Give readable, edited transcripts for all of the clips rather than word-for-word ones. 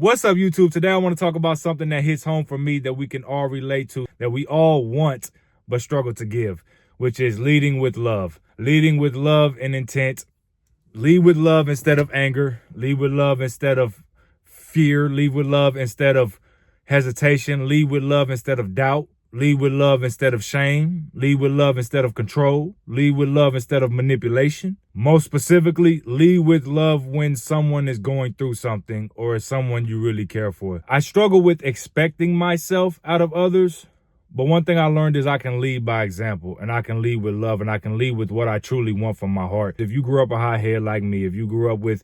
What's up, YouTube? Today I want to talk about something that hits home for me that we can all relate to, that we all want but struggle to give, which is leading with love. Leading with love and intent. Lead with love instead of anger. Lead with love instead of fear. Lead with love instead of hesitation. Lead with love instead of doubt. Lead with love instead of shame. Lead with love instead of control. Lead with love instead of manipulation. Most specifically, lead with love when someone is going through something or is someone you really care for. I struggle with expecting myself out of others, but one thing I learned is I can lead by example, and I can lead with love, and I can lead with what I truly want from my heart. If you grew up a hot head like me, if you grew up with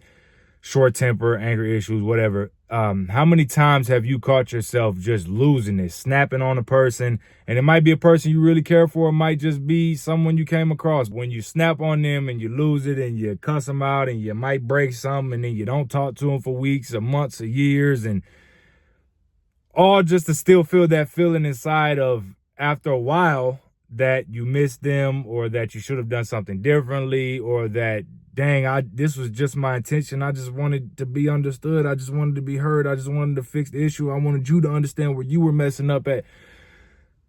short temper, anger issues, whatever, how many times have you caught yourself just losing it, snapping on a person? And it might be a person you really care for. It might just be someone you came across. When you snap on them and you lose it and you cuss them out and you might break something and then you don't talk to them for weeks or months or years, and all just to still feel that feeling inside of, after a while, that you miss them or that you should have done something differently, or that, dang, this was just my intention. I just wanted to be understood. I just wanted to be heard. I just wanted to fix the issue. I wanted you to understand where you were messing up at.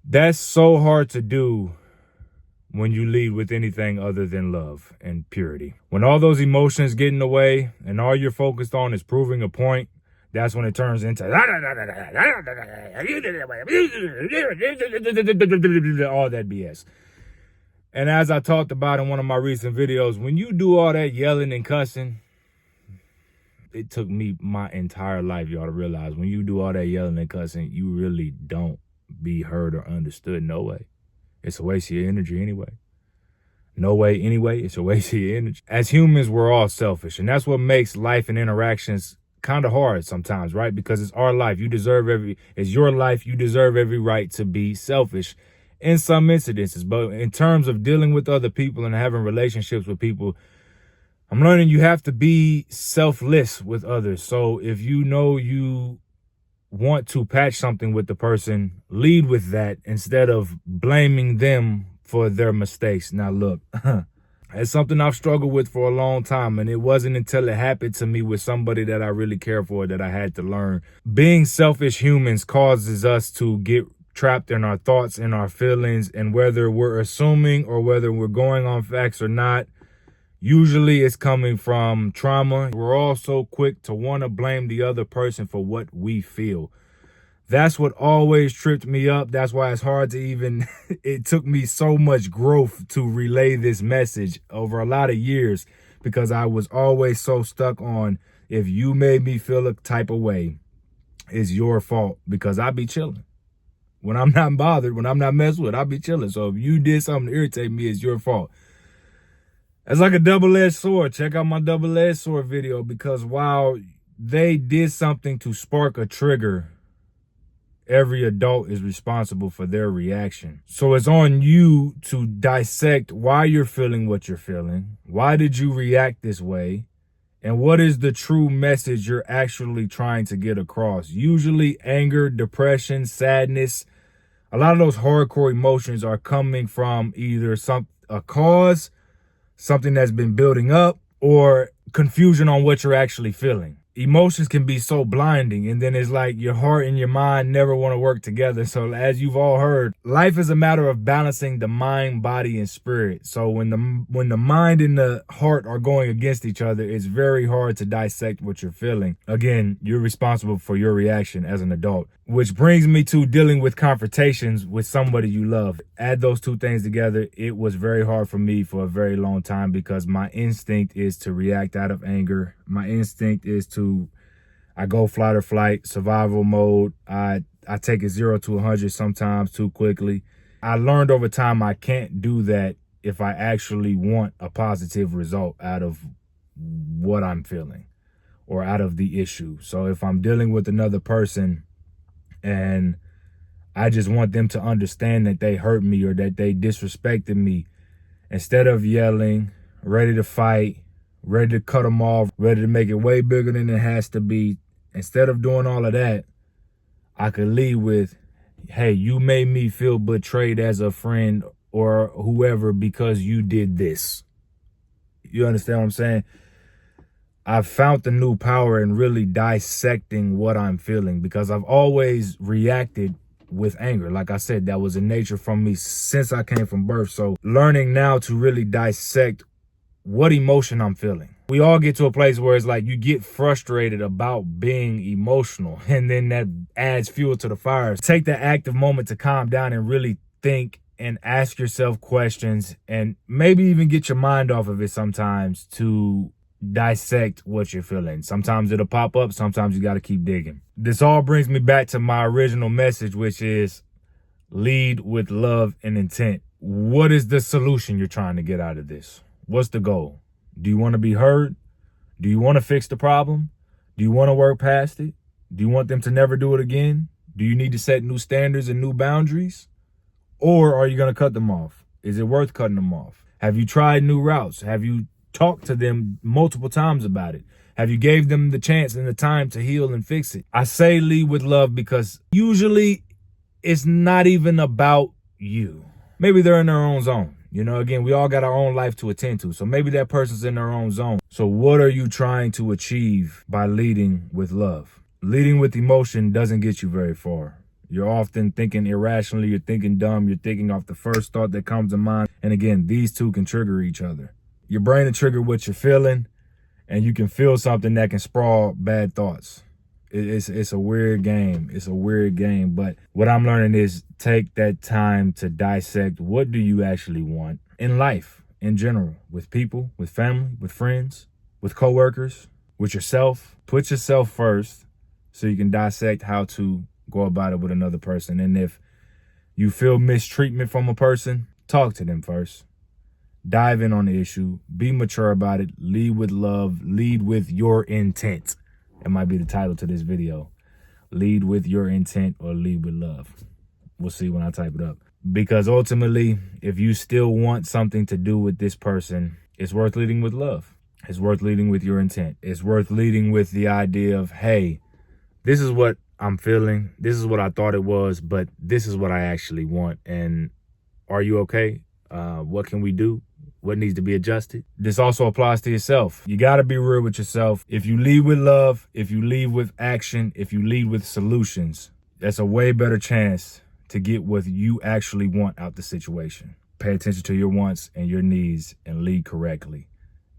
That's so hard to do when you lead with anything other than love and purity. When all those emotions get in the way and all you're focused on is proving a point, that's when it turns into all that BS. And as I talked about in one of my recent videos, when you do all that yelling and cussing, it took me my entire life, y'all, to realize when you do all that yelling and cussing, you really don't be heard or understood. No way. It's a waste of your energy anyway. No way anyway. It's a waste of your energy. As humans, we're all selfish. And that's what makes life and interactions kind of hard sometimes, right? Because it's our life. It's your life. You deserve every right to be selfish in some incidences. But in terms of dealing with other people and having relationships with people, I'm learning you have to be selfless with others. So if you know you want to patch something with the person, lead with that instead of blaming them for their mistakes. Now, look, it's something I've struggled with for a long time, and it wasn't until it happened to me with somebody that I really care for that I had to learn. Being selfish humans causes us to get trapped in our thoughts and our feelings, and whether we're assuming or whether we're going on facts or not, usually it's coming from trauma. We're all so quick to want to blame the other person for what we feel. That's what always tripped me up. That's why it's hard to even, it took me so much growth to relay this message over a lot of years, because I was always so stuck on, if you made me feel a type of way, it's your fault, because I be chilling. When I'm not bothered, when I'm not messed with, I'll be chilling. So if you did something to irritate me, it's your fault. It's like a double-edged sword. Check out my double-edged sword video, because while they did something to spark a trigger, every adult is responsible for their reaction. So it's on you to dissect why you're feeling what you're feeling. Why did you react this way? And what is the true message you're actually trying to get across? Usually anger, depression, sadness, a lot of those hardcore emotions are coming from either a cause, something that's been building up, or confusion on what you're actually feeling. Emotions can be so blinding, and then it's like your heart and your mind never want to work together. So as you've all heard, life is a matter of balancing the mind, body, and spirit. So when the mind and the heart are going against each other, it's very hard to dissect what you're feeling. Again, you're responsible for your reaction as an adult, which brings me to dealing with confrontations with somebody you love. Add those two things together. It was very hard for me for a very long time, because my instinct is to react out of anger. My instinct is I go flight or flight, survival mode. I take it 0 to 100 sometimes too quickly. I learned over time I can't do that if I actually want a positive result out of what I'm feeling or out of the issue. So if I'm dealing with another person and I just want them to understand that they hurt me or that they disrespected me, instead of yelling, ready to fight, ready to cut them off, ready to make it way bigger than it has to be, instead of doing all of that, I could lead with, hey, you made me feel betrayed as a friend or whoever because you did this. You understand what I'm saying? I've found the new power in really dissecting what I'm feeling, because I've always reacted with anger. Like I said, that was in nature from me since I came from birth. So learning now to really dissect what emotion I'm feeling. We all get to a place where it's like you get frustrated about being emotional, and then that adds fuel to the fire. Take that active moment to calm down and really think and ask yourself questions, and maybe even get your mind off of it sometimes to dissect what you're feeling. Sometimes it'll pop up, sometimes you got to keep digging. This all brings me back to my original message, which is lead with love and intent. What is the solution you're trying to get out of this? What's the goal? Do you want to be heard? Do you want to fix the problem? Do you want to work past it? Do you want them to never do it again? Do you need to set new standards and new boundaries? Or are you going to cut them off? Is it worth cutting them off? Have you tried new routes? Have you talked to them multiple times about it? Have you gave them the chance and the time to heal and fix it? I say lead with love because usually it's not even about you. Maybe they're in their own zone. You know, again, we all got our own life to attend to. So maybe that person's in their own zone. So what are you trying to achieve by leading with love? Leading with emotion doesn't get you very far. You're often thinking irrationally, you're thinking dumb, you're thinking off the first thought that comes to mind. And again, these two can trigger each other. Your brain will trigger what you're feeling, and you can feel something that can sprawl bad thoughts. It's a weird game. It's a weird game. But what I'm learning is take that time to dissect what do you actually want in life in general, with people, with family, with friends, with coworkers, with yourself. Put yourself first so you can dissect how to go about it with another person. And if you feel mistreatment from a person, talk to them first. Dive in on the issue. Be mature about it. Lead with love. Lead with your intent. It might be the title to this video. Lead with your intent or lead with love. We'll see when I type it up. Because ultimately, if you still want something to do with this person, it's worth leading with love. It's worth leading with your intent. It's worth leading with the idea of, hey, this is what I'm feeling. This is what I thought it was, but this is what I actually want. And are you okay? What can we do? What needs to be adjusted? This also applies to yourself. You got to be real with yourself. If you lead with love, if you lead with action, if you lead with solutions, that's a way better chance to get what you actually want out the situation. Pay attention to your wants and your needs and lead correctly.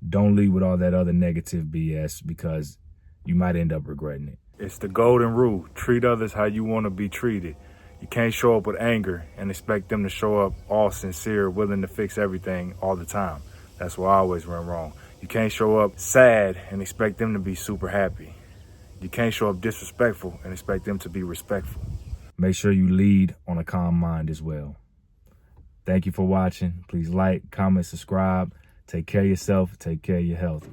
Don't lead with all that other negative BS, because you might end up regretting it. It's the golden rule. Treat others how you want to be treated. You can't show up with anger and expect them to show up all sincere, willing to fix everything all the time. That's where I always went wrong. You can't show up sad and expect them to be super happy. You can't show up disrespectful and expect them to be respectful. Make sure you lead on a calm mind as well. Thank you for watching. Please like, comment, subscribe. Take care of yourself. Take care of your health.